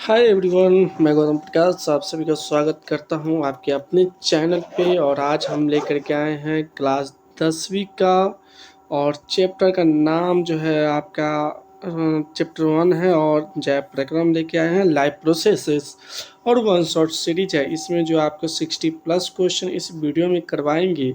Hi everyone, मैं गौतम प्रकाश आप सभी का स्वागत करता हूं आपके अपने चैनल पे। और आज हम लेकर के आए हैं क्लास 10वीं का और चैप्टर का नाम जो है आपका चैप्टर 1 है और जय प्रक्रम लेके आए हैं लाइव प्रोसेसेस और वन शॉट सीरीज है। इसमें जो आपको 60+ क्वेश्चन इस वीडियो में करवाएंगे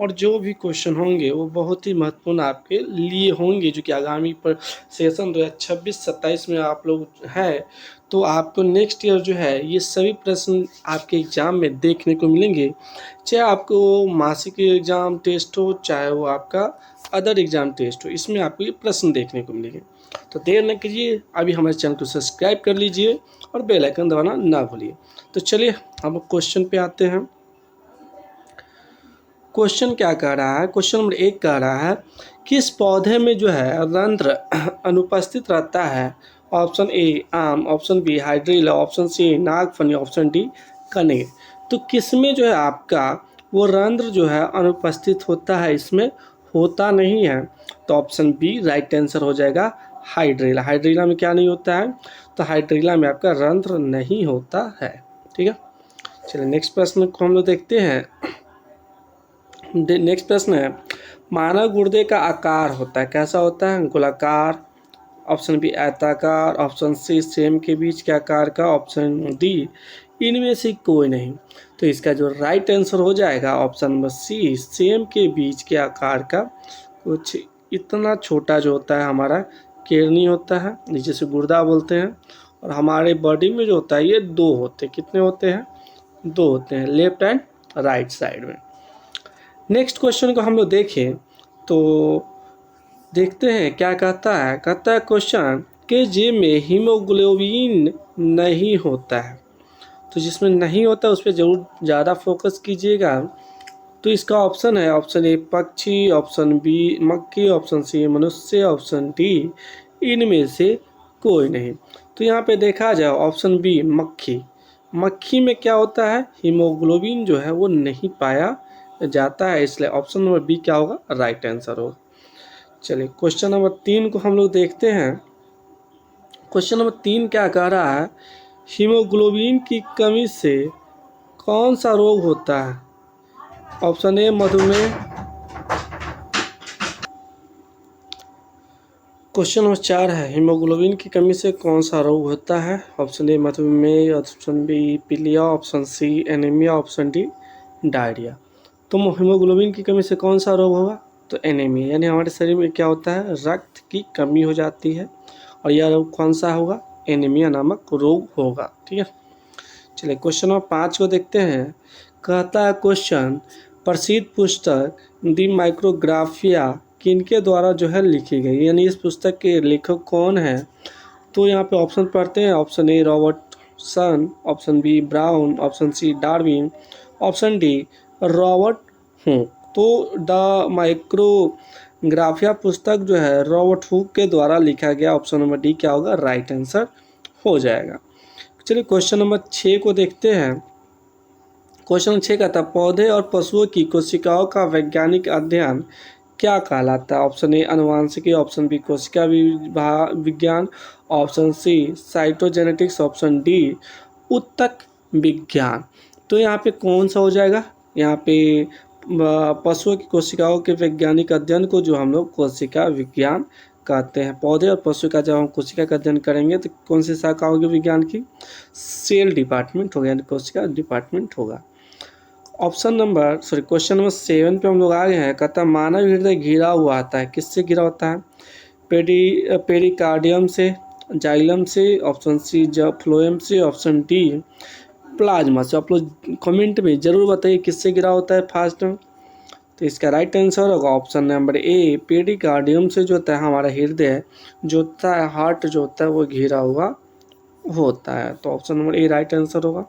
और जो भी क्वेश्चन होंगे वो बहुत ही महत्वपूर्ण आपके लिए होंगे, जो कि आगामी पर सेशन 2026-27 में आप लोग है तो आपको नेक्स्ट ईयर जो है ये सभी प्रश्न आपके एग्ज़ाम में देखने को मिलेंगे। चाहे आपको मासिक एग्ज़ाम टेस्ट हो, चाहे वो आपका अदर एग्ज़ाम टेस्ट हो, इसमें आपको ये प्रश्न देखने को मिलेंगे। तो देर न कीजिए, अभी हमारे चैनल को सब्सक्राइब कर लीजिए और बेल आइकन दबाना ना भूलिए। तो चलिए हम क्वेश्चन पे आते हैं। क्वेश्चन क्या कह रहा है? क्वेश्चन नंबर 1 कह रहा है किस पौधे में जो है रंध्र अनुपस्थित रहता है? ऑप्शन ए आम, option B hydrilla, option C नागफनी, ऑप्शन डी कनेर। तो किसमें जो है आपका वो रंध्र जो है अनुपस्थित होता है? इसमें होता नहीं है, तो ऑप्शन बी राइट आंसर हो जाएगा हाइड्रिला। हाइड्रिला में क्या नहीं होता है? तो हाइड्रिला में आपका रंध्र नहीं होता है। ठीक है, चलिए नेक्स्ट प्रश्न को हम लोग देखते हैं। नेक्स्ट प्रश्न है मानव गुर्दे का आकार होता है कैसा होता है? गोलाकार, ऑप्शन बी आयताकार, ऑप्शन सी सेम के बीच के आकार का, ऑप्शन डी इनमें से कोई नहीं। तो इसका जो राइट आंसर हो जाएगा ऑप्शन नंबर सी सेम के बीच के आकार का। कुछ इतना छोटा जो होता है हमारा केरनी होता है, जिसे गुर्दा बोलते हैं। और हमारे बॉडी में जो होता है ये दो होते हैं। कितने होते हैं? दो होते हैं, लेफ्ट एंड राइट साइड में। नेक्स्ट क्वेश्चन को हम लोग देखें तो देखते हैं क्या कहता है। कहता है क्वेश्चन के जे में हीमोग्लोबिन नहीं होता है। तो जिसमें नहीं होता उस पर जरूर ज़्यादा फोकस कीजिएगा। तो इसका ऑप्शन है ऑप्शन ए पक्षी, ऑप्शन बी मक्खी, ऑप्शन सी मनुष्य, ऑप्शन डी इनमें से कोई नहीं। तो यहाँ पे देखा जाए ऑप्शन बी मक्खी। मक्खी में क्या होता है? हीमोग्लोबिन जो है वो नहीं पाया जाता है, इसलिए ऑप्शन नंबर बी क्या होगा? राइट आंसर होगा। चलिए क्वेश्चन नंबर 3 को हम लोग देखते हैं। क्वेश्चन नंबर 3 क्या कह रहा है? हीमोग्लोबिन की कमी से कौन सा रोग होता है? ऑप्शन ए मधुमेह, क्वेश्चन नंबर 4 है हीमोग्लोबिन की कमी से कौन सा रोग होता है? ऑप्शन ए मधुमेह, ऑप्शन बी पीलिया, option C anaemia, option D diarrhoea. तो हीमोग्लोबिन की कमी से कौन सा रोग होगा? तो एनीमिया, यानी हमारे शरीर में क्या होता है? रक्त की कमी हो जाती है और यह रोग कौन सा होगा? एनीमिया नामक रोग होगा। ठीक है, चलिए क्वेश्चन नंबर 5 को देखते हैं। कहता है क्वेश्चन प्रसिद्ध पुस्तक दी माइक्रोग्राफिया किनके द्वारा जो है लिखी गई, यानी इस पुस्तक के लेखक कौन है? तो यहाँ पे ऑप्शन पढ़ते हैं। Option A Robertson, option B Brown, option C Darwin, option D Robert Hooke. तो द माइक्रोग्राफिया पुस्तक जो है रॉबर्ट हुक के द्वारा लिखा गया। ऑप्शन नंबर डी क्या होगा? राइट आंसर हो जाएगा। चलिए क्वेश्चन नंबर 6 को देखते हैं। क्वेश्चन 6 का था पौधे और पशुओं की कोशिकाओं का वैज्ञानिक अध्ययन क्या कहलाता है? ऑप्शन ए अनुवांशिकी, ऑप्शन बी कोशिका विज्ञान, option C cytogenetics, option D ऊतक विज्ञान। तो यहाँ पे कौन सा हो जाएगा? यहाँ पे पशुओं की कोशिकाओं के वैज्ञानिक अध्ययन को जो हम लोग कोशिका विज्ञान कहते हैं। पौधे और पशु का जब हम कोशिका का अध्ययन करेंगे तो कौन सी शाखा होगी विज्ञान की? सेल डिपार्टमेंट होगा, यानी कोशिका डिपार्टमेंट होगा। क्वेश्चन नंबर 7 पे हम लोग आ गए हैं। कहता है मानव हृदय घिरा हुआ आता है, किससे घिरा होता है? पेरिकार्डियम से, जाइलम से, ऑप्शन सी फ्लोएम से, ऑप्शन डी प्लाज्मा से। आप लोग कमेंट में जरूर बताइए किससे घिरा होता है फास्ट में। तो इसका राइट आंसर होगा ऑप्शन नंबर ए पेरिकार्डियम से जो होता है हमारा हृदय जो होता है, हार्ट जो होता है वो घिरा हुआ होता है। तो option number A right answer होगा।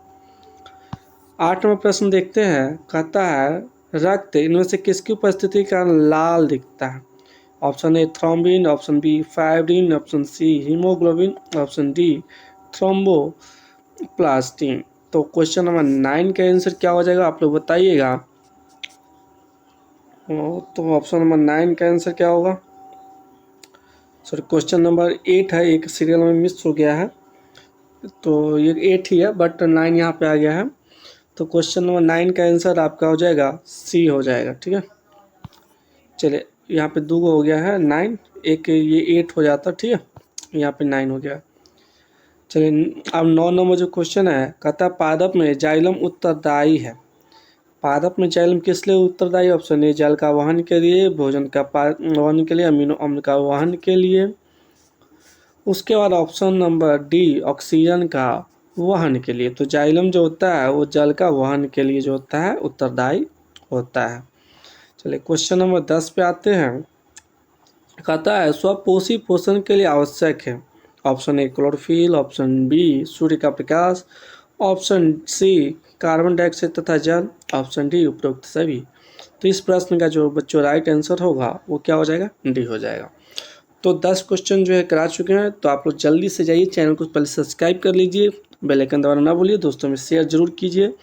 8वां प्रश्न देखते हैं। कहता है रक्त इनमें से किसकी उपस्थिति का लाल दिखता है? Option A thrombin, option B fibrin, option C haemoglobin, option D thromboplastin. तो क्वेश्चन नंबर 9 का आंसर क्या हो जाएगा आप लोग बताइएगा। तो ऑप्शन नंबर 9 का आंसर क्या होगा? सॉरी क्वेश्चन नंबर 8 है, एक सीरियल में मिस हो गया है। तो ये 8 ही है, बट 9 यहाँ पे आ गया है। तो क्वेश्चन नंबर 9 का आंसर आपका हो जाएगा सी हो जाएगा। ठीक है, चलिए यहाँ पे 2 हो गया है 9, एक ये 8 हो जाता। ठीक है, यहाँ पे 9 हो गया। चलिए अब 9 नंबर जो क्वेश्चन है, कहता है पादप में जाइलम उत्तरदायी है। पादप में जाइलम किस लिए उत्तरदायी? ऑप्शन ए जल का वहन के लिए, भोजन का वहन के लिए, अमीनो अम्ल का वहन के लिए। उसके बाद ऑप्शन नंबर डी ऑक्सीजन का वहन के लिए। तो जाइलम जो होता है वो जल का वहन के लिए जो होता है उत्तरदायी होता है। चलिए क्वेश्चन नंबर 10 पे आते हैं। कहता है स्वपोषी पोषण के लिए आवश्यक है। Option A chlorophyll, option B सूर्य का प्रकाश, ऑप्शन सी कार्बन डाइऑक्साइड तथा जल, ऑप्शन डी उपरोक्त सभी। तो इस प्रश्न का जो बच्चों राइट आंसर होगा वो क्या हो जाएगा? डी हो जाएगा। तो 10 क्वेश्चन जो है करा चुके हैं, तो आप लोग जल्दी से जाइए चैनल को पहले सब्सक्राइब कर लीजिए, बेल आइकन दबाना ना भूलिए, दोस्तों में शेयर जरूर कीजिए।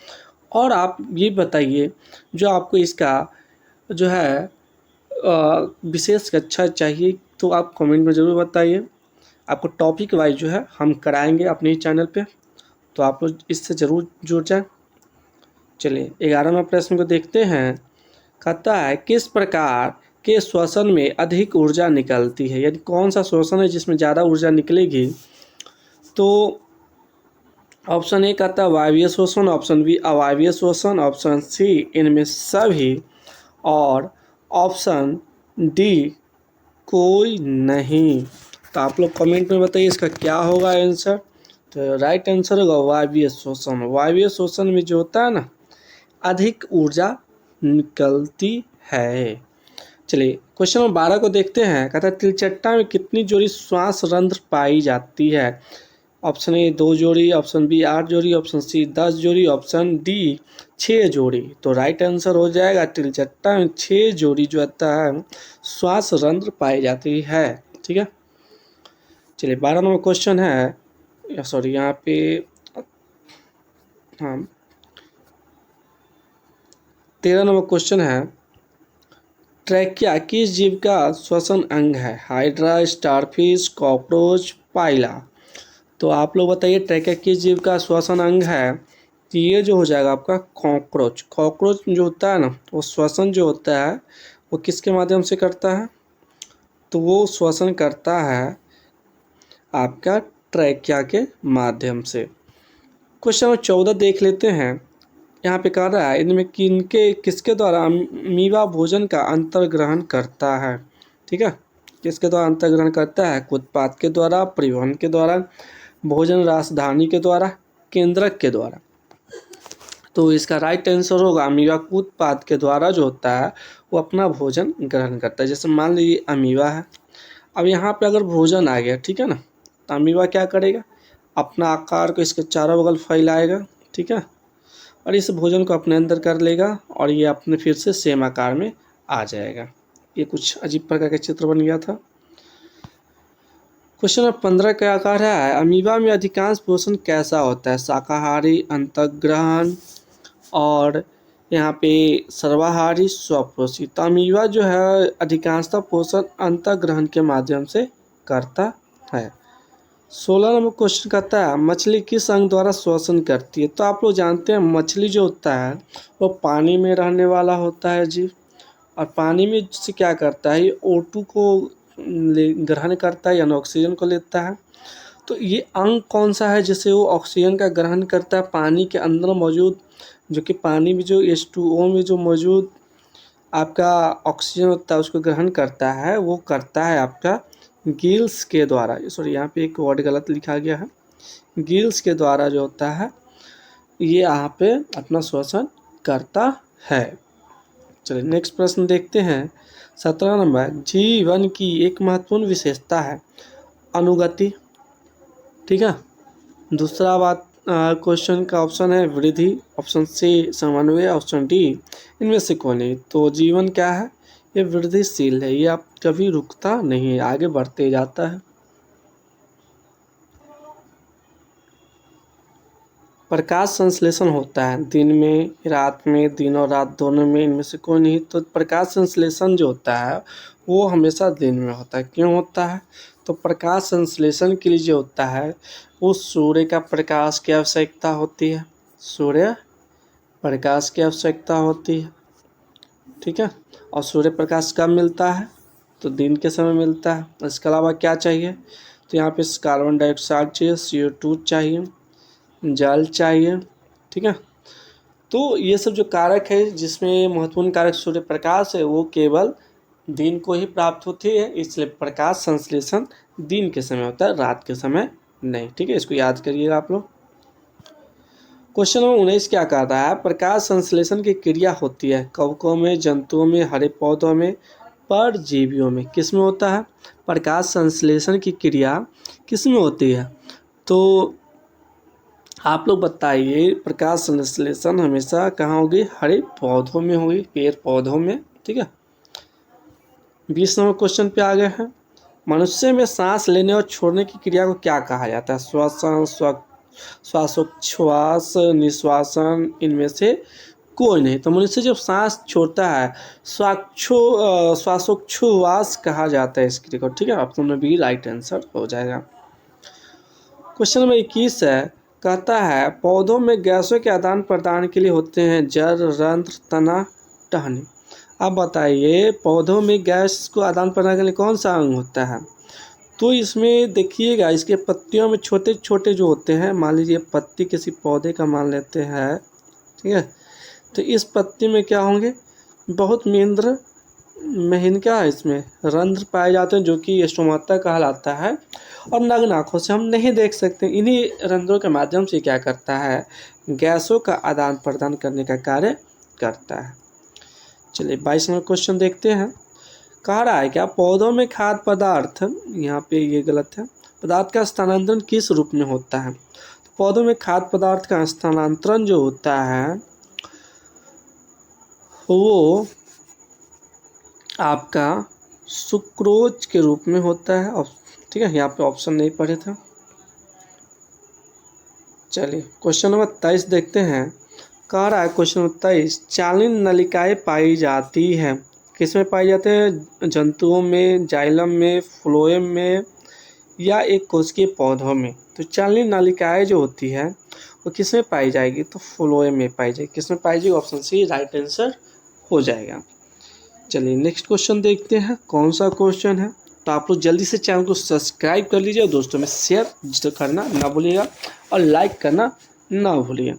और आप ये बताइए जो आपको इसका जो है विशेष कक्षा चाहिए तो आप कमेंट में ज़रूर बताइए। आपको टॉपिक वाइज जो है हम कराएंगे अपने ही चैनल पे, तो आप लोग इससे ज़रूर जुड़ जाएं। चलिए 11वां प्रश्न को देखते हैं। कहता है किस प्रकार के श्वसन में अधिक ऊर्जा निकलती है, यानी कौन सा श्वसन है जिसमें ज़्यादा ऊर्जा निकलेगी? तो ऑप्शन ए कहता है वायवीय श्वसन, ऑप्शन बी अवायवीय श्वसन, ऑप्शन सी इनमें सभी, और ऑप्शन डी कोई नहीं। तो आप लोग कमेंट में बताइए इसका क्या होगा आंसर। तो राइट आंसर होगा वायवीय श्वसन। वायवीय श्वसन में जो होता है ना, अधिक ऊर्जा निकलती है। चलिए क्वेश्चन नंबर 12 को देखते हैं। कहता है तिलचट्टा में कितनी जोड़ी श्वास रंध्र पाई जाती है? ऑप्शन ए 2 जोड़ी, ऑप्शन बी 8 जोड़ी, ऑप्शन सी 10 जोड़ी, ऑप्शन डी 6 जोड़ी। तो राइट आंसर हो जाएगा तिलचट्टा में 6 जोड़ी जो होता है श्वास रंध्र पाई जाती है। ठीक है, चलिए 12 नंबर क्वेश्चन है, सॉरी यहाँ पे हाँ 13 नंबर क्वेश्चन है। ट्रैकिया किस जीव का श्वसन अंग है? हाइड्रा, स्टारफिश, कॉकरोच, पाइला। तो आप लोग बताइए ट्रैकिया किस जीव का श्वसन अंग है? तो ये जो हो जाएगा आपका कॉकरोच। कॉकरोच जो होता है ना, वो श्वसन जो होता है वो किसके माध्यम से करता है? तो वो श्वसन करता है आपका ट्रैकिया के माध्यम से। क्वेश्चन नंबर 14 देख लेते हैं। यहाँ पे कह रहा है इनमें किसके द्वारा अमीबा भोजन का अंतर्ग्रहण करता है? ठीक है, किसके द्वारा अंतर्ग्रहण करता है? उत्पाद के द्वारा, परिवहन के द्वारा, भोजन राजधानी के द्वारा, केंद्रक के द्वारा। तो इसका राइट आंसर होगा अमीबा उत्पाद के द्वारा जो होता है वो अपना भोजन ग्रहण करता है। जैसे मान लीजिए अमीबा है, अब यहाँ पे अगर भोजन आ गया, ठीक है ना, तो अमीबा क्या करेगा? अपना आकार को इसके चारों बगल फैलाएगा, ठीक है, और इस भोजन को अपने अंदर कर लेगा और ये अपने फिर से सेम आकार में आ जाएगा। ये कुछ अजीब प्रकार का चित्र बन गया था। क्वेश्चन नंबर 15 का आकार है अमीबा में अधिकांश पोषण कैसा होता है? शाकाहारी, अंतःग्रहण, और यहाँ पे सर्वाहारी, स्वपोषी। तो अमीबा जो है अधिकांशतः पोषण अंतःग्रहण के माध्यम से करता है। 16 नंबर क्वेश्चन कहता है मछली किस अंग द्वारा श्वसन करती है? तो आप लोग जानते हैं मछली जो होता है वो पानी में रहने वाला होता है जीव, और पानी में से क्या करता है, ये O2 को ग्रहण करता है यानी ऑक्सीजन को लेता है। तो ये अंग कौन सा है जिससे वो ऑक्सीजन का ग्रहण करता है? पानी के अंदर मौजूद, जो कि पानी में जो H2O में जो मौजूद आपका ऑक्सीजन होता है उसको ग्रहण करता है, वो करता है आपका गिल्स के द्वारा। सॉरी यहाँ पे एक वर्ड गलत लिखा गया है, गिल्स के द्वारा जो होता है ये यहाँ पे अपना श्वसन करता है। चलिए नेक्स्ट प्रश्न देखते हैं। 17 नंबर, जीवन की एक महत्वपूर्ण विशेषता है अनुगति। ठीक है, दूसरा बात क्वेश्चन का ऑप्शन है वृद्धि, ऑप्शन सी समन्वय, ऑप्शन डी इनमें से कौन है? तो जीवन क्या है? ये वृद्धिशील है, ये आप कभी रुकता नहीं है, आगे बढ़ते जाता है। प्रकाश संश्लेषण होता है दिन में, रात में, दिन और रात दोनों में, इनमें से कोई नहीं। तो प्रकाश संश्लेषण जो होता है वो हमेशा दिन में होता है। क्यों होता है? तो प्रकाश संश्लेषण के लिए जो होता है वो सूर्य का प्रकाश की आवश्यकता होती है। सूर्य प्रकाश की आवश्यकता होती है, ठीक है। और सूर्य प्रकाश कब मिलता है? तो दिन के समय मिलता है। इसके अलावा क्या चाहिए? तो यहाँ पे कार्बन डाइऑक्साइड चाहिए, CO2 चाहिए, जल चाहिए, ठीक है। तो ये सब जो कारक है जिसमें महत्वपूर्ण कारक सूर्य प्रकाश है वो केवल दिन को ही प्राप्त होती है, इसलिए प्रकाश संश्लेषण दिन के समय होता है, रात के समय नहीं, ठीक है। इसको याद करिएगा आप लोग। क्वेश्चन नंबर 19 क्या कहता है? प्रकाश संश्लेषण की क्रिया होती है कवकों में, जंतुओं में, हरे पौधों में, परजीवियों में। किस में होता है? प्रकाश संश्लेषण की क्रिया किस में होती है? तो आप लोग बताइए, प्रकाश संश्लेषण हमेशा कहाँ होगी? हरे पौधों में होगी, पेड़ पौधों में, ठीक है। 20 नंबर क्वेश्चन पे आ गए हैं। मनुष्य में सांस लेने और छोड़ने की क्रिया को क्या कहा जाता है? श्वसन, श्वासोच्छ्वास, निश्वासन, इनमें से कोई नहीं। तो मनुष्य जब सांस छोड़ता है श्वासोच्छ्वास कहा जाता है इस क्रिया को, ठीक है। ऑप्शन में बी राइट आंसर हो जाएगा। क्वेश्चन नंबर 21 है, कहता है पौधों में गैसों के आदान प्रदान के लिए होते हैं जड़, रंध्र, तना, टहनी। अब बताइए पौधों में गैस को आदान प्रदान के लिए कौन सा अंग होता है? तो इसमें देखिएगा, इसके पत्तियों में छोटे छोटे जो होते हैं, मान लीजिए पत्ती किसी पौधे का मान लेते हैं, ठीक है। तो इस पत्ती में क्या होंगे? बहुत महीनका है, इसमें रंध्र पाए जाते हैं जो कि स्टोमाटा कहलाता है, और नग्न आँखों से हम नहीं देख सकते। इन्हीं रंध्रों के माध्यम से क्या करता है? गैसों का आदान प्रदान करने का कार्य करता है। चलिए 22 नंबर क्वेश्चन देखते हैं। कह रहा है क्या पौधों में खाद्य पदार्थ, यहाँ पे ये गलत है, पदार्थ का स्थानांतरण किस रूप में होता है? तो पौधों में खाद्य पदार्थ का स्थानांतरण जो होता है वो आपका सुक्रोज के रूप में होता है, ठीक है। यहाँ पे ऑप्शन नहीं पढ़े थे। चलिए क्वेश्चन नंबर 23 देखते हैं। कह रहा है क्वेश्चन नंबर 23, चालन नलिकाएं पाई जाती है किस में पाई जाते हैं? जंतुओं में, जाइलम में, फ्लोएम में, या एक कोशिकीय पौधों में। तो चालनी नलिकाएं जो होती है वो किस में पाई जाएगी? तो फ्लोएम में पाई जाएगी। किस में पाई जाएगी? ऑप्शन सी राइट आंसर हो जाएगा। चलिए नेक्स्ट क्वेश्चन देखते हैं कौन सा क्वेश्चन है। तो आप लोग जल्दी से चैनल को सब्सक्राइब कर लीजिए और दोस्तों में शेयर करना ना भूलिएगा और लाइक करना ना भूलिए।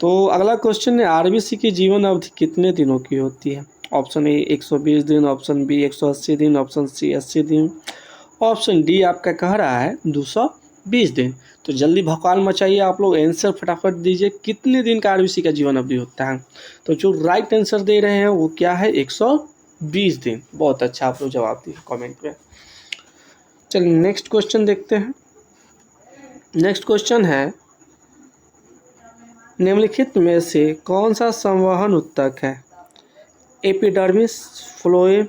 तो अगला क्वेश्चन है, आरबीसी की जीवन अवधि कितने दिनों की होती है? ऑप्शन ए 120 दिन, ऑप्शन बी 180 दिन, ऑप्शन सी 80 दिन, ऑप्शन डी आपका कह रहा है 220 दिन। तो जल्दी भौकाल मचाइए आप लोग, आंसर फटाफट दीजिए, कितने दिन का आरबीसी का जीवन अवधि होता है? तो जो राइट आंसर दे रहे हैं वो क्या है? 120 दिन। बहुत अच्छा आप लोग जवाब दिए कमेंट में। चलिए नेक्स्ट क्वेश्चन देखते हैं। नेक्स्ट क्वेश्चन है, निम्नलिखित में से कौन सा संवहन ऊतक है? एपिडर्मिस, फ्लोएम,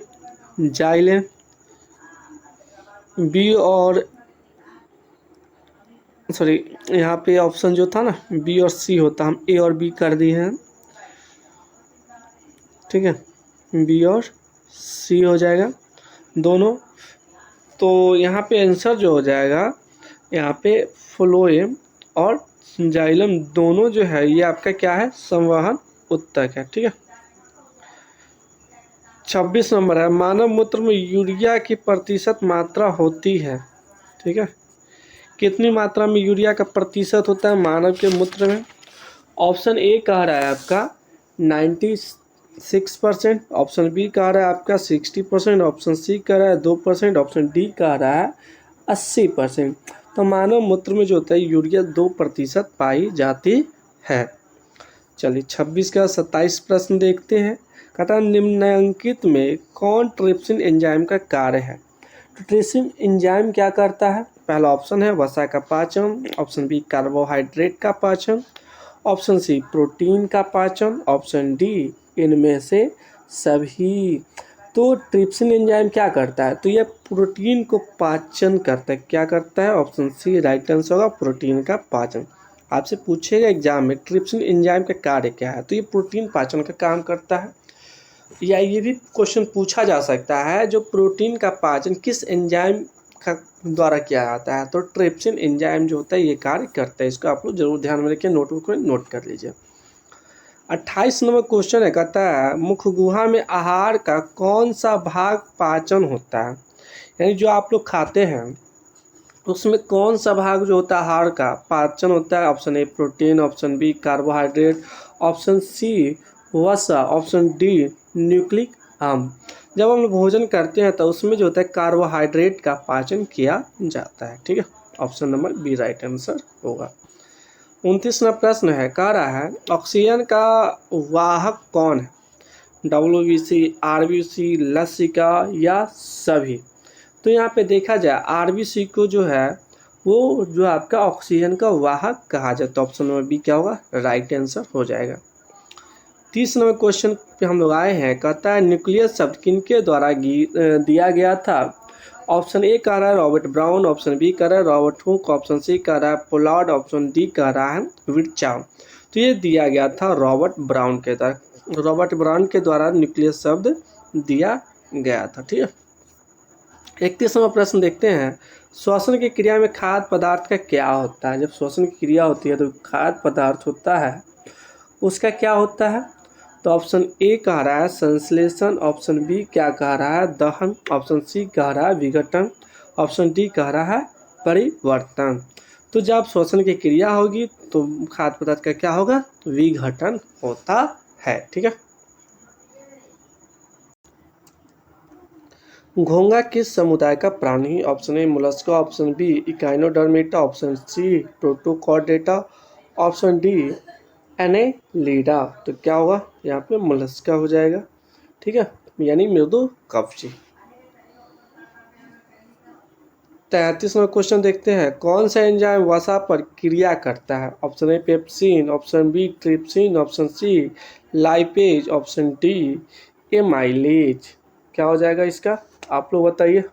जाइलम, बी और सॉरी यहाँ पे ऑप्शन जो था ना बी और सी होता, हम ए और बी कर दिए हैं, ठीक है। बी और सी हो जाएगा दोनों। तो यहाँ पे आंसर जो हो जाएगा, यहाँ पे फ्लोएम और जाइलम दोनों जो है ये आपका क्या है? संवहन ऊतक है, ठीक है। 26 नंबर है, मानव मूत्र में यूरिया की प्रतिशत मात्रा होती है, ठीक है। कितनी मात्रा में यूरिया का प्रतिशत होता है मानव के मूत्र में? ऑप्शन ए कह रहा है आपका 96%, ऑप्शन बी कह रहा है आपका 60%, ऑप्शन सी कह रहा है 2%, ऑप्शन डी कह रहा है 80%। तो मानव मूत्र में जो होता है यूरिया 2% पाई जाती है। चलिए 26 का 27 प्रश्न देखते हैं। कहता है निम्नलिखित में कौन ट्रिप्सिन एंजाइम का कार्य है? तो ट्रिप्सिन एंजाइम क्या करता है? पहला ऑप्शन है वसा का पाचन, ऑप्शन बी कार्बोहाइड्रेट का पाचन, ऑप्शन सी प्रोटीन का पाचन, ऑप्शन डी इनमें से सभी। तो ट्रिप्सिन एंजाइम क्या करता है? तो यह प्रोटीन को पाचन करता है। क्या करता है? ऑप्शन सी राइट आंसर होगा, प्रोटीन का पाचन। आपसे पूछेगा एग्जाम में ट्रिप्सिन एंजाइम का कार्य क्या है, तो ये प्रोटीन पाचन का काम करता है। या ये भी क्वेश्चन पूछा जा सकता है, जो प्रोटीन का पाचन किस एंजाइम का द्वारा किया जाता है, तो ट्रिप्सिन एंजाइम जो होता है ये कार्य करता है। इसको आप लोग जरूर ध्यान में रखिए, नोटबुक में नोट कर लीजिए। 28 नंबर क्वेश्चन है, कहता है मुख गुहा में आहार का कौन सा भाग पाचन होता है, यानी जो आप लोग खाते हैं उसमें कौन सा भाग जो होता है आहार का पाचन होता है। Option A protein, option B carbohydrate, option C वसा, ऑप्शन डी न्यूक्लिक अम्ल। जब हम लोग भोजन करते हैं तो उसमें जो होता है कार्बोहाइड्रेट का पाचन किया जाता है। ठीक है, option number B right answer होगा। 29वां प्रश्न है, कह रहा है ऑक्सीजन का वाहक कौन है, WBC, RBC, लसिका या सभी। तो यहाँ पे देखा जाए RBC को जो है वो जो आपका ऑक्सीजन का वाहक कहा जाए, तो ऑप्शन नंबर बी क्या होगा, राइट आंसर हो जाएगा। 30 नंबर क्वेश्चन पे हम लोग आए हैं, कहता है न्यूक्लियस शब्द किनके द्वारा दिया गया था। ऑप्शन ए कह रहा है रॉबर्ट ब्राउन, ऑप्शन बी कह रहा है रॉबर्ट हुक, ऑप्शन सी कह रहा है पोलार्ड, ऑप्शन डी कह रहा है विर्चाव। तो ये दिया गया था रॉबर्ट ब्राउन के द्वारा, रॉबर्ट ब्राउन के द्वारा न्यूक्लियस शब्द दिया गया था। ठीक है, 31वां प्रश्न देखते हैं, श्वसन की क्रिया में खाद्य पदार्थ का क्या होता है। जब श्वसन की क्रिया होती है तो खाद्य पदार्थ होता है उसका क्या होता है, तो ऑप्शन ए कह रहा है संश्लेषण, ऑप्शन बी क्या कह रहा है दहन, ऑप्शन सी कह रहा है विघटन, ऑप्शन डी कह रहा है परिवर्तन। तो जब श्वसन की क्रिया होगी तो खाद्य पदार्थ का क्या होगा, विघटन होता है। ठीक है, घोंघा किस समुदाय का प्राणी, option A Mollusca, option B Echinodermata, option C Protochordata, option D Annelida. तो क्या होगा यहाँ पे मोलस्का हो जाएगा। ठीक है, यानी मृदु कवची। 33वां क्वेश्चन देखते हैं, कौन सा एंजाइम वसा पर क्रिया करता है। Option A pepsin, option B trypsin, option C lipase, option D amylase. क्या हो जाएगा इसका, आप लोग बताइए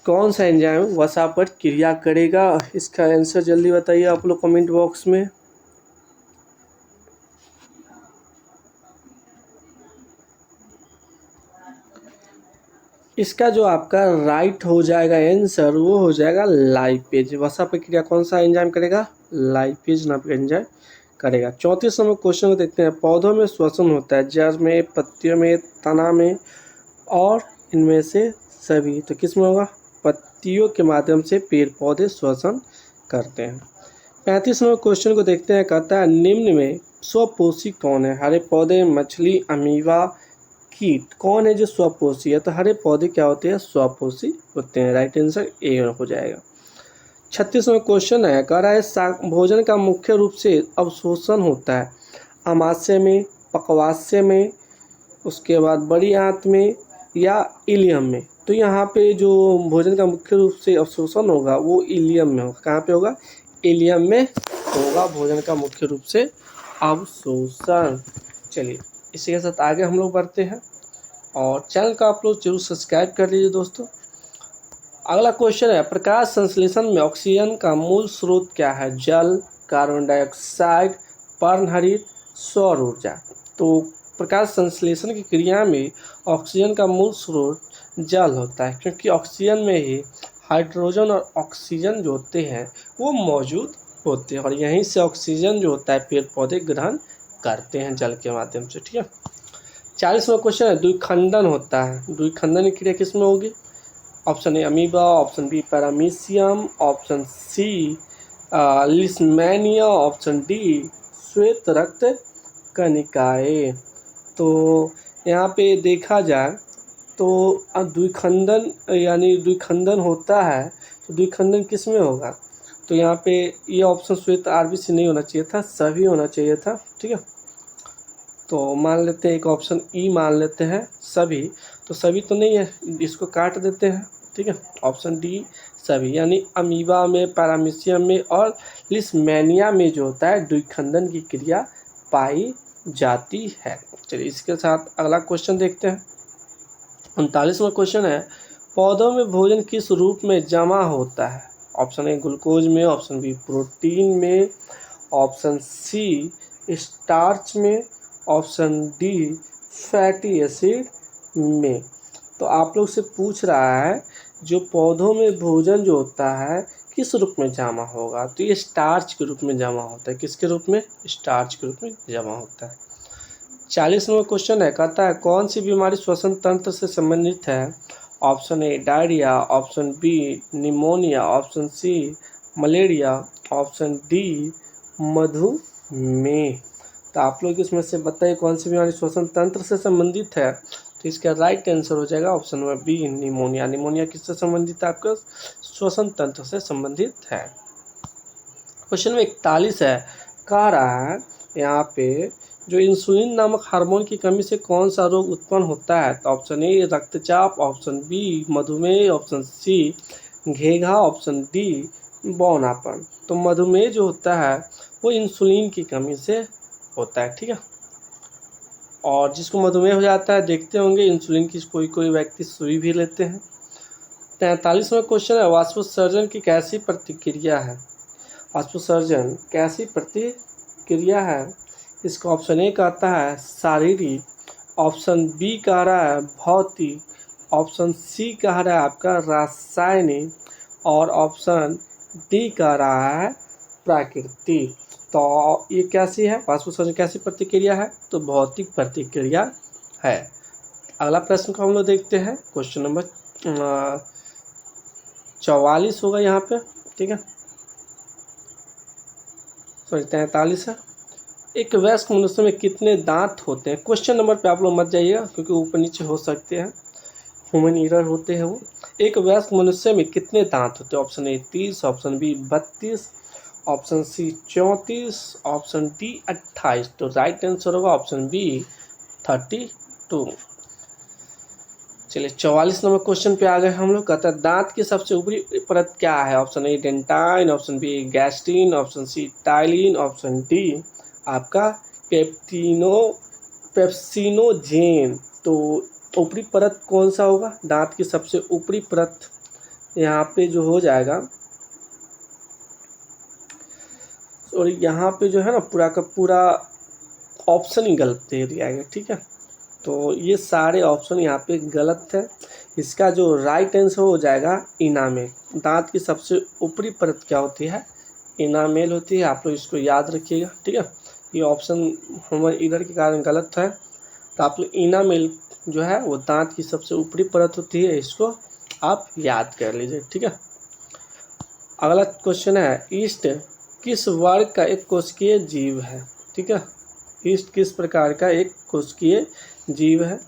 कौन सा एंजाइम वसा पर क्रिया करेगा। इसका आंसर जल्दी बताइए आप लोग कमेंट बॉक्स में। इसका जो आपका राइट हो जाएगा आंसर वो हो जाएगा लाइपेज। वसा पर क्रिया कौन सा एंजाइम करेगा, लाइपेज नाम का एंजाइम करेगा। 34 नंबर क्वेश्चन को देखते हैं, पौधों में श्वसन होता है जड़ में, पत्तियों में, तना में और इनमें से सभी। तो किस में होगा, पत्तियों के माध्यम से पेड़ पौधे श्वसन करते हैं। 35 नंबर क्वेश्चन को देखते हैं, कहता है निम्न में स्वपोषी कौन है। हरे पौधे, मछली, अमीबा, कीट। कौन है जो स्वपोषी है, तो हरे पौधे क्या होते हैं, स्वपोषी होते हैं। राइट आंसर ए हो जाएगा। 36वां क्वेश्चन है, कह रहा है भोजन का मुख्य रूप से अवशोषण होता है अमाशय में, पकवास्य में, उसके बाद बड़ी आंत में या इलियम में। तो यहाँ पे जो भोजन का मुख्य रूप से अवशोषण होगा वो इलियम में होगा। कहाँ पे होगा, इलियम में होगा भोजन का मुख्य रूप से अवशोषण। चलिए इसी के साथ आगे हम लोग बढ़ते हैं और चैनल का आप लोग जरूर सब्सक्राइब कर लीजिए दोस्तों। अगला क्वेश्चन है, प्रकाश संश्लेषण में ऑक्सीजन का मूल स्रोत क्या है। जल, कार्बन डाइऑक्साइड, पर्णहरित, सौर ऊर्जा। तो प्रकाश संश्लेषण की क्रिया में ऑक्सीजन का मूल स्रोत जल होता है, क्योंकि ऑक्सीजन में ही हाइड्रोजन और ऑक्सीजन जो होते हैं वो मौजूद होते हैं और यहीं से ऑक्सीजन जो होता है पेड़ पौधे ग्रहण करते हैं जल के माध्यम से। ठीक है, 40वां क्वेश्चन है, द्विखंडन होता है। द्विखंडन की क्रिया किसमें होगी। Option A amoeba, option B paramecium, option C leishmania, option D श्वेत रक्त कनिकाएं। तो यहाँ पे देखा जाए तो द्विखंडन यानी द्विखंडन होता है, तो द्विखंडन किस में होगा, तो यहाँ पे ये ऑप्शन श्वेत RBC नहीं होना चाहिए था, सभी होना चाहिए था। ठीक है, तो मान लेते हैं एक ऑप्शन ई मान लेते हैं सभी, तो सभी तो नहीं है, इसको काट देते हैं। ठीक है, ऑप्शन डी सभी, यानी अमीबा में, पैरामीशियम में और लिस्मेनिया में जो होता है द्विखंडन की क्रिया पाई जाती है। चलिए इसके साथ अगला क्वेश्चन देखते हैं। 39वां क्वेश्चन है, पौधों में भोजन किस रूप में जमा होता है। ऑप्शन ए ग्लूकोज में, ऑप्शन बी प्रोटीन में, ऑप्शन सी स्टार्च में, ऑप्शन डी फैटी एसिड में। तो आप लोग से पूछ रहा है जो पौधों में भोजन जो होता है किस रूप में जमा होगा, तो ये स्टार्च के रूप में जमा होता है। किसके रूप में? स्टार्च के रूप में जमा होता है। 40 नंबर क्वेश्चन है, कहता है कौन सी बीमारी श्वसन तंत्र से संबंधित है? Option A diarrhoea, option B pneumonia, option C malaria, option D मधुमेह। तो आप लोग इसमें से बताइए कौन सी बीमारी श्वसन तंत्र से संबंधित है। तो इसका राइट आंसर हो जाएगा option number B pneumonia. Pneumonia किससे संबंधित है? आपका श्वसन तंत्र से संबंधित है। क्वेश्चन में 41 है, कह रहा है यहाँ पे जो इंसुलिन नामक हार्मोन की कमी से कौन सा रोग उत्पन्न होता है? तो ऑप्शन ए रक्तचाप, ऑप्शन बी मधुमेह, ऑप्शन सी घेघा, ऑप्शन डी बौनापन। तो मधुमेह जो होता है वो इंसुलिन की कमी से होता है, ठीक है। और जिसको मधुमेह हो जाता है, देखते होंगे इंसुलिन की कोई कोई व्यक्ति सुई भी लेते हैं। 43वां क्वेश्चन है, वाष्पोत्सर्जन की कैसी प्रतिक्रिया है? वाष्पोत्सर्जन कैसी प्रतिक्रिया है? इसका ऑप्शन ए कहता है शारीरिक, ऑप्शन बी कह रहा है भौतिक, ऑप्शन सी कह रहा है आपका रासायनिक, और ऑप्शन डी कह रहा है प्राकृतिक। तो ये कैसी है? वाष्पोत्सर्जन कैसी प्रतिक्रिया है? तो भौतिक प्रतिक्रिया है। अगला प्रश्न को हम लोग देखते हैं, क्वेश्चन नंबर 44 होगा यहाँ पे, ठीक है, सॉरी 43 है। एक वयस्क मनुष्य में कितने दांत होते हैं? क्वेश्चन नंबर पे आप लोग मत जाइएगा क्योंकि ऊपर नीचे हो सकते हैं, ह्यूमन एरर होते हैं वो। एक वयस्क मनुष्य में कितने दांत होते हैं? Option A 30, option B 32, option C 34, option D 28। तो राइट आंसर होगा ऑप्शन बी 32। चलिए 44 नंबर क्वेश्चन पे आ गए हम लोग। कहता है दांत की सबसे ऊपरी परत क्या है? Option A dentine, option B gastrin, option C ptyalin, option D आपका पेप्सिनोजेन। तो ऊपरी परत कौन सा होगा? दांत की सबसे ऊपरी परत यहाँ पे जो हो जाएगा, और यहाँ पे जो है ना पूरा का पूरा ऑप्शन ही गलत दे दिया गया, ठीक है। तो ये सारे ऑप्शन यहाँ पे गलत है। इसका जो राइट आंसर हो जाएगा इनामेल। दांत की सबसे ऊपरी परत क्या होती है? इनामेल होती है। आप लोग इसको याद रखिएगा, ठीक है। ये ऑप्शन हमारे इधर के कारण गलत है। तो आप लोग इनामेल जो है वो दांत की सबसे ऊपरी परत होती है, इसको आप याद कर लीजिए, ठीक है। अगला क्वेश्चन है, ईस्ट किस वर्ग का एक कोशिकीय जीव है? ठीक है, ईस्ट किस प्रकार का एक कोशिकीय जीव है?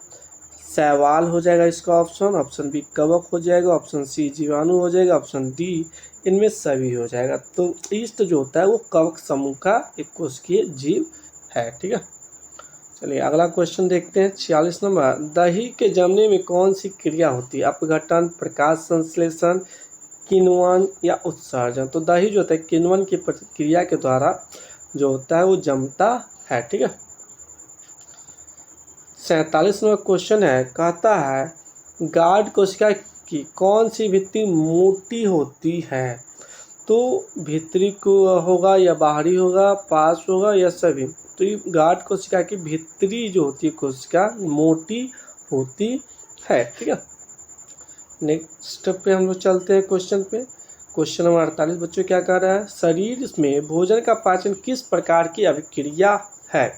शैवाल हो जाएगा इसका ऑप्शन, ऑप्शन बी कवक हो जाएगा, ऑप्शन सी जीवाणु हो जाएगा, ऑप्शन डी इनमें सभी हो जाएगा। तो ईस्ट जो होता है वो कवक समूह का एक कोशिकीय जीव है, ठीक है। चलिए अगला क्वेश्चन देखते हैं 46 नंबर। दही के जमने में कौन सी क्रिया होती है? अपघटन, प्रकाश संश्लेषण, किण्वन या उत्सर्जन। तो दही जो होता है किण्वन की प्रक्रिया के द्वारा जो होता है वो जमता है, ठीक है। 47 नंबर क्वेश्चन है, कहता है गार्ड कोशिका की कौन सी भित्ति मोटी होती है? तो भीतरी को होगा या बाहरी होगा, पास होगा या सभी? तो ये गार्ड कोशिका की भीतरी जो होती है कोशिका मोटी होती है, ठीक है। नेक्स्ट पे हम लोग चलते हैं क्वेश्चन पे। क्वेश्चन नंबर 48 बच्चों क्या कह रहा है? शरीर में भोजन का पाचन किस प्रकार की अभिक्रिया है?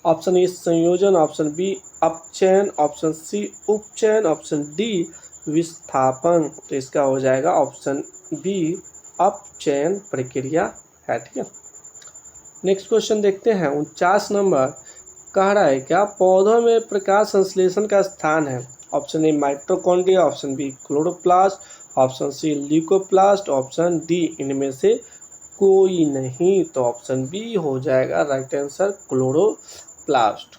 ऑप्शन ए संयोजन, ऑप्शन बी अपचयन, ऑप्शन सी उपचयन, ऑप्शन डी विस्थापन। तो इसका हो जाएगा ऑप्शन बी अपचयन प्रक्रिया है, ठीक है। नेक्स्ट क्वेश्चन देखते हैं 49 नंबर। कह रहा है क्या पौधों में प्रकाश संश्लेषण का स्थान है? Option A mitochondria, option B chloroplast, option C leucoplast, option D इनमें से कोई नहीं। तो ऑप्शन बी हो जाएगा right answer chloroplast.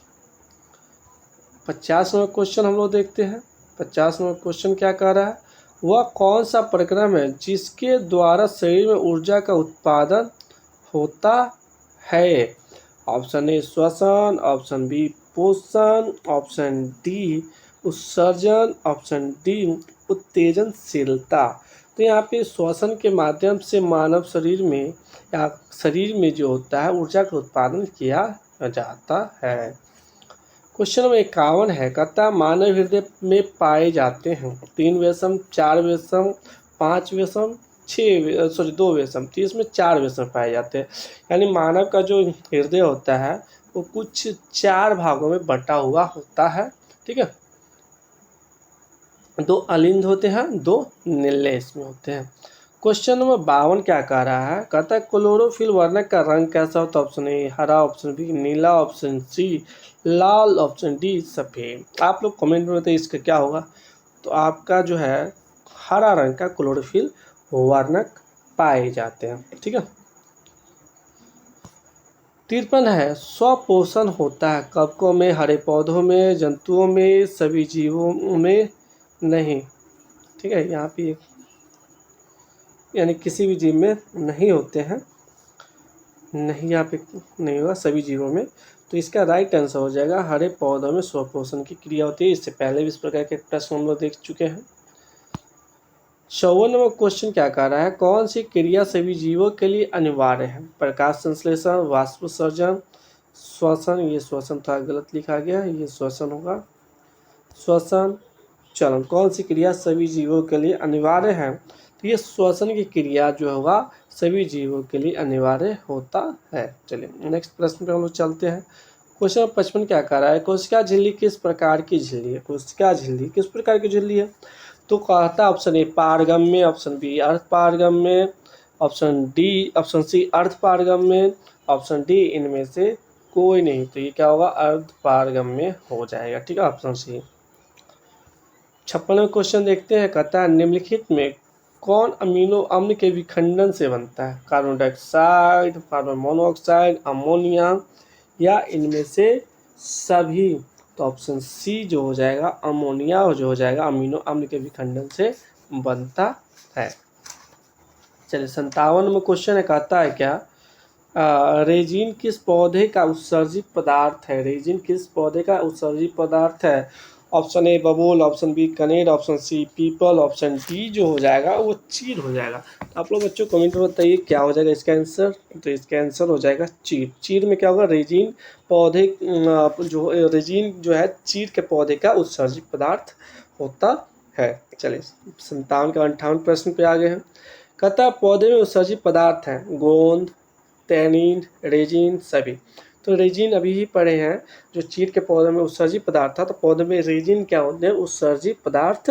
50 number question हम लोग देखते हैं। 50 नंबर क्वेश्चन क्या कह रहा है? वह कौन सा प्रक्रम है जिसके द्वारा शरीर में ऊर्जा का उत्पादन होता है? ऑप्शन ए श्वसन, ऑप्शन बी पोषण, ऑप्शन डी उत्सर्जन, ऑप्शन डी उत्तेजनशीलता। तो यहाँ पे श्वसन के माध्यम से मानव शरीर में या शरीर में जो होता है ऊर्जा का उत्पादन किया जाता है। क्वेश्चन नंबर 51 है, कहता मानव हृदय में पाए जाते हैं 3 वैषम, 4 वैषम, 5 वैषम, 2 वैषम। तो इसमें 4 वैषम पाए जाते हैं, यानी मानव का जो हृदय होता है वो कुछ 4 भागों में बटा हुआ होता है। ठीक है, 2 अलिंद होते हैं, 2 नीले इसमें होते हैं। क्वेश्चन नंबर 52 क्या कह रहा है, कहता है क्लोरोफिल वर्णक का रंग कैसा होता है? ऑप्शन ए हरा, ऑप्शन बी नीला, ऑप्शन सी लाल, ऑप्शन डी सफेद। आप लोग कमेंट में बताइए इसका क्या होगा। तो आपका जो है हरा रंग का क्लोरोफिल वर्णक पाए जाते हैं। ठीक है, 53 है, स्वपोषण होता है कवकों में, हरे पौधों में, जंतुओं में, सभी जीवों में नहीं। ठीक है, यहाँ पे यानी किसी भी जीव में नहीं होते हैं, नहीं यहाँ पे नहीं होगा, सभी जीवों में। तो इसका राइट आंसर हो जाएगा हरे पौधों में स्वपोषण की क्रिया होती है। इससे पहले भी इस प्रकार के प्रश्न हम लोग देख चुके हैं। 54 नंबर क्वेश्चन क्या कह रहा है, कौन सी क्रिया सभी जीवों के लिए अनिवार्य है? प्रकाश संश्लेषण, वाष्पोत्सर्जन, श्वसन। ये श्वसन था, गलत लिखा गया, ये श्वसन होगा, श्वसन चलन। कौन सी क्रिया सभी जीवों के लिए अनिवार्य है? तो ये श्वसन की क्रिया जो होगा सभी जीवों के लिए अनिवार्य होता है। चलिए नेक्स्ट प्रश्न पे हम लोग चलते हैं। क्वेश्चन 55 क्या कह रहा है, कोशिका झिल्ली किस प्रकार की झिल्ली है? कोशिका झिल्ली किस प्रकार की झिल्ली है? तो कहता ऑप्शन ए पारगम्य, ऑप्शन बी अर्ध पारगम्य, ऑप्शन सी अर्ध पारगम्य, ऑप्शन डी इनमें से कोई नहीं। तो ये क्या होगा, अर्ध पारगम्य हो जाएगा। ठीक है, ऑप्शन सी। 56वां क्वेश्चन देखते हैं, कहता है निम्नलिखित में कौन अमीनो अम्ल के विखंडन से बनता है? Carbon dioxide, carbon monoxide, ammonia या इनमें से सभी? तो ऑप्शन सी जो हो जाएगा अमोनिया जो हो जाएगा अमीनो अम्ल के विखंडन से बनता है। चलिए 57 में क्वेश्चन है, कहता है क्या रेजिन किस पौधे का उत्सर्जित पदार्थ है? रेजिन किस पौधे का उत्सर्जित पदार्थ है? ऑप्शन ए बबूल, ऑप्शन बी कनेर, option see people, option D जो हो जाएगा वो चीड़ हो जाएगा। तो आप लोग बच्चों कमेंट में बताइए क्या हो जाएगा इसका आंसर। तो इसका आंसर हो जाएगा चीड़। चीड़ में क्या होगा, रेजिन पौधे जो रेजिन जो है चीड़ के पौधे का उत्सर्जित पदार्थ होता है। चलिए 57 का 58 प्रश्न पे आ गए हैं। कहता पौधे में उत्सर्जित पदार्थ हैं गोंद, टैनिन, रेजिन सभी। तो रेजिन अभी ही पढ़े हैं, जो चीड़ के पौधे में उत्सर्जित पदार्थ था, तो पौधे में रेजिन क्या होते हैं, उत्सर्जित पदार्थ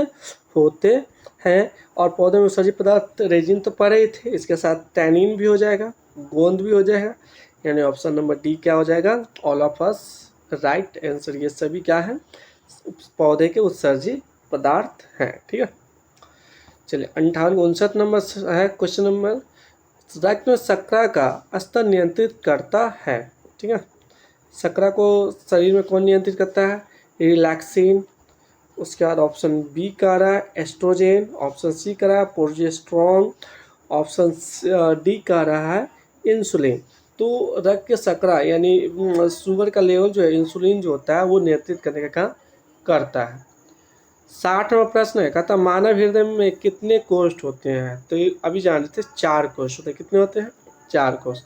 होते हैं। और पौधे में उत्सर्जित पदार्थ रेजिन तो पढ़े ही थे, इसके साथ टैनिन भी हो जाएगा, गोंद भी हो जाएगा, यानी ऑप्शन नंबर डी क्या हो जाएगा, all of us right answer. ये सभी क्या है, पौधे के उत्सर्जित पदार्थ हैं। ठीक है, चलिए 58 नंबर है क्वेश्चन नंबर, रक्त में शर्करा का स्तर नियंत्रित करता है। ठीक है, शर्करा को शरीर में कौन नियंत्रित करता है? रिलैक्सिन। उसके बाद ऑप्शन बी कह रहा है एस्ट्रोजेन, ऑप्शन सी कह रहा है प्रोजेस्टेरोन, ऑप्शन डी कह रहा है इंसुलिन। तो रक्त के शर्करा यानी शुगर का लेवल जो है, इंसुलिन जो होता है वो नियंत्रित करने का काम करता है। 60वां प्रश्न है, कहता मानव हृदय में कितने कोष्ठ होते हैं? तो अभी जान लेते हैं 4 कोष्ठ होते हैं। कितने होते हैं? 4 कोष्ठ।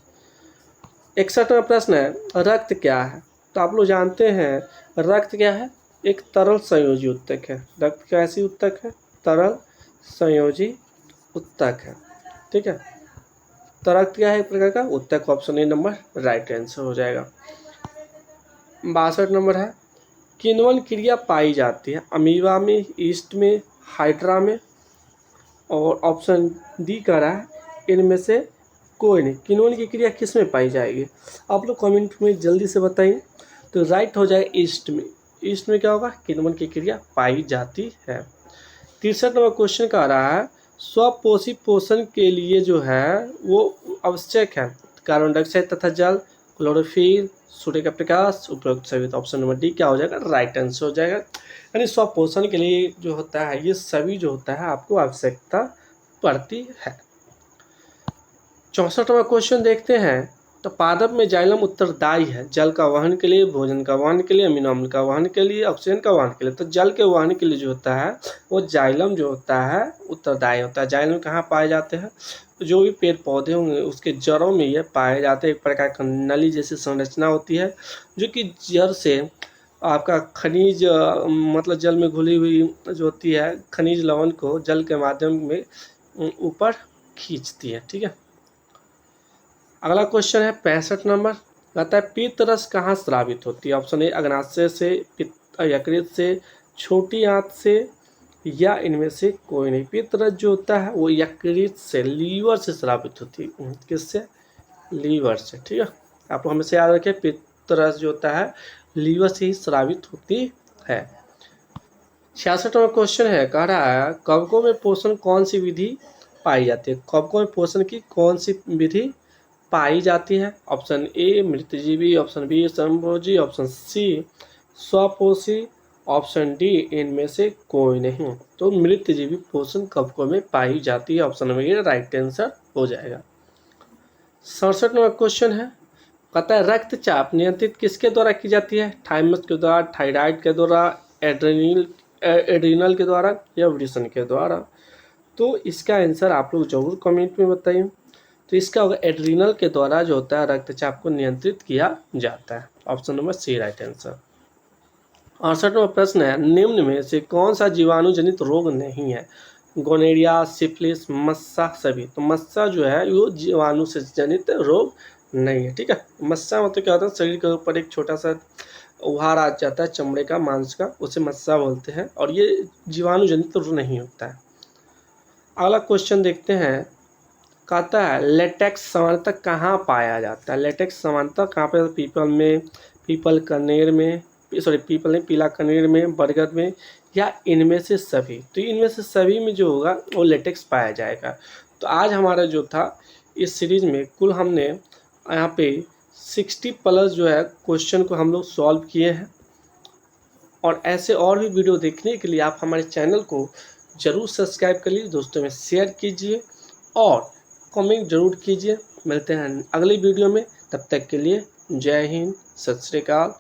61वां प्रश्न है, रक्त क्या है? तो आप लोग जानते हैं रक्त क्या है, एक तरल संयोजी उत्तक है। रक्त कैसी उत्तक है? तरल संयोजी उत्तक है। ठीक है, तो रक्त क्या है, एक प्रकार का उत्तक। Option A number right answer हो जाएगा। 62 नंबर है, किण्वन क्रिया पाई जाती है अमीबा में, ईस्ट में, हाइड्रा में, और ऑप्शन डी कह रहा है इनमें से कोई नहीं। किण्वन की क्रिया किस में पाई जाएगी? आप लोग कमेंट में जल्दी से बताइए। तो राइट हो जाएगा ईस्ट में। ईस्ट में क्या होगा, किण्वन की क्रिया पाई जाती है। 63 नंबर क्वेश्चन कह रहा है स्वपोषी पोषण के लिए जो है वो आवश्यक है कार्बन डाइऑक्साइड तथा जल, क्लोरोफिल, सूर्य का प्रकाश, उपरोक्त सभी। तो ऑप्शन नंबर डी क्या हो जाएगा, राइट आंसर हो जाएगा। यानी स्वपोषण के लिए जो होता है ये सभी जो होता है आपको आवश्यकता पड़ती है। 64वां क्वेश्चन देखते हैं। तो पादप में जाइलम उत्तरदायी है जल का वहन के लिए, भोजन का वहन के लिए, अमीनो अम्ल का वहन के लिए, ऑक्सीजन का वहन के लिए। तो जल के वहन के लिए जो होता है वो जाइलम जो होता है उत्तरदायी होता है। जाइलम कहाँ पाए जाते हैं? तो जो भी पेड़ पौधे होंगे उसके जड़ों में ये पाए जाते हैं। एक प्रकार का नली जैसी संरचना होती है जो कि जड़ से आपका खनिज मतलब जल में घुली हुई जो होती है खनिज लवण को जल के माध्यम में ऊपर खींचती है। ठीक है, अगला क्वेश्चन है 65 नंबर, कहता है पित्त रस कहाँ स्रावित होती है? ऑप्शन ए अग्नाशय से, यकृत से, छोटी आंत से, या इनमें से कोई नहीं। पित्त रस जो होता है वो यकृत से, लीवर से स्रावित होती है। किससे? लीवर से। ठीक है, आप लोग हमेशा याद रखें पित्त रस जो होता है लीवर से ही स्रावित होती है। 66वां क्वेश्चन है, कह रहा है कवकों में पोषण कौन सी विधि पाई जाती है? कवकों में पोषण की कौन सी विधि पाई जाती है? ऑप्शन ए मृतजीवी, ऑप्शन बी संभोजी, ऑप्शन सी स्वपोषी, ऑप्शन डी इनमें से कोई नहीं। तो मृतजीवी पोषण कवकों में पाई जाती है, option number A right answer हो जाएगा। 67वां क्वेश्चन है, कहता है रक्तचाप नियंत्रित किसके द्वारा की जाती है? थाइमस के द्वारा, थायराइड के द्वारा, एड्रीनल के द्वारा, या वृषण के द्वारा? तो इसका आंसर आप लोग जरूर कमेंट में बताइए। तो इसका होगा एड्रीनल के द्वारा जो होता है रक्तचाप को नियंत्रित किया जाता है, option number C right answer. 68वां प्रश्न है, निम्न में से कौन सा जीवाणु जनित रोग नहीं है? गोनेरिया, सिफिलिस, मस्सा, सभी। तो मस्सा जो है वो जीवाणु से जनित रोग नहीं है। ठीक है, मस्सा मतलब क्या होता है? शरीर के ऊपर एक छोटा सा उभार आ जाता है चमड़े का, मांस का, उसे मस्सा बोलते हैं, और ये जीवाणु जनित रोग नहीं होता है। अगला क्वेश्चन देखते हैं, कहता है लेटेक्स सामान्यतः कहाँ पाया जाता है? लेटेक्स सामान्यतः कहाँ पे? पीपल में, पीपल कनेर में, पीपल नहीं, पीला कनेर में, बरगद में, या इनमें से सभी? तो इनमें से सभी में जो होगा वो लेटेक्स पाया जाएगा। तो आज हमारा जो था इस सीरीज में कुल हमने यहाँ पे 60+ जो है क्वेश्चन को हम लोग सॉल्व किए हैं। और ऐसे और भी वीडियो देखने के लिए आप हमारे चैनल को ज़रूर सब्सक्राइब कर लीजिए, दोस्तों में शेयर कीजिए और कमेंट जरूर कीजिए। मिलते हैं अगली वीडियो में, तब तक के लिए जय हिंद, सत श्री अकाल।